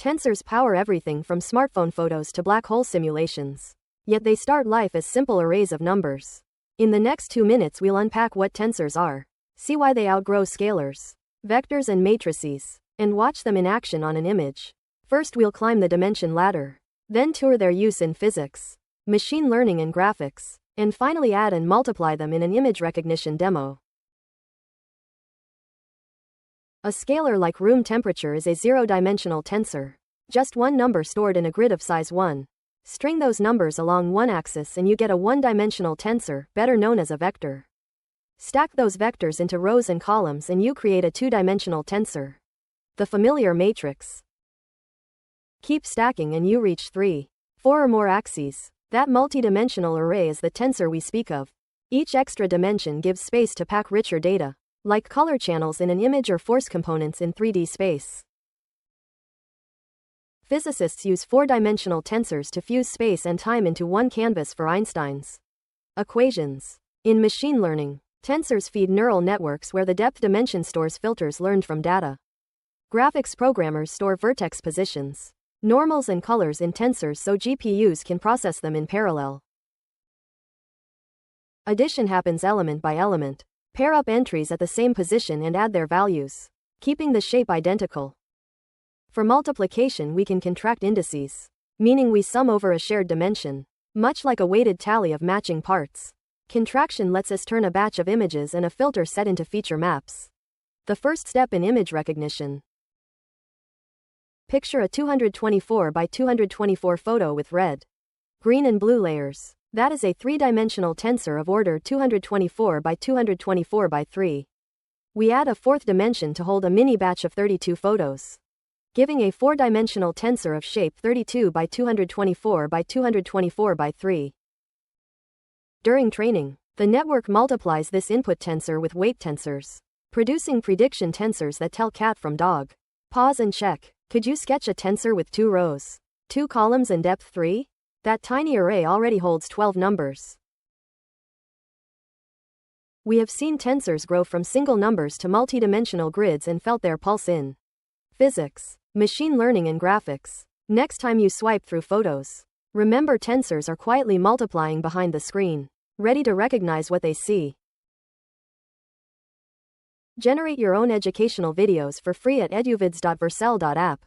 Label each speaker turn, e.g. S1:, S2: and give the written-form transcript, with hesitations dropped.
S1: Tensors power everything from smartphone photos to black hole simulations. Yet they start life as simple arrays of numbers. In the next 2 minutes we'll unpack what tensors are, see why they outgrow scalars, vectors and matrices, and watch them in action on an image. First we'll climb the dimension ladder, then tour their use in physics, machine learning and graphics, and finally add and multiply them in an image recognition demo. A scalar like room temperature is a zero-dimensional tensor. Just one number stored in a grid of size 1. String those numbers along one axis and you get a one-dimensional tensor, better known as a vector. Stack those vectors into rows and columns and you create a two-dimensional tensor. The familiar matrix. Keep stacking and you reach 3, 4 or more axes. That multidimensional array is the tensor we speak of. Each extra dimension gives space to pack richer data, like color channels in an image or force components in 3D space. Physicists use four-dimensional tensors to fuse space and time into one canvas for Einstein's equations. In machine learning, tensors feed neural networks where the depth dimension stores filters learned from data. Graphics programmers store vertex positions, normals and colors in tensors so GPUs can process them in parallel. Addition happens element by element. Pair up entries at the same position and add their values, keeping the shape identical. For multiplication we can contract indices, meaning we sum over a shared dimension, much like a weighted tally of matching parts. Contraction lets us turn a batch of images and a filter set into feature maps. The first step in image recognition. Picture a 224 by 224 photo with red, green and blue layers. That is a three-dimensional tensor of order 224 by 224 by 3. We add a fourth dimension to hold a mini batch of 32 photos, giving a four-dimensional tensor of shape 32 by 224 by 224 by 3. During training, the network multiplies this input tensor with weight tensors, producing prediction tensors that tell cat from dog. Pause and check. Could you sketch a tensor with 2 rows, 2 columns and depth 3? That tiny array already holds 12 numbers. We have seen tensors grow from single numbers to multidimensional grids and felt their pulse in physics, machine learning and graphics. Next time you swipe through photos, remember tensors are quietly multiplying behind the screen, ready to recognize what they see. Generate your own educational videos for free at eduvids.vercel.app.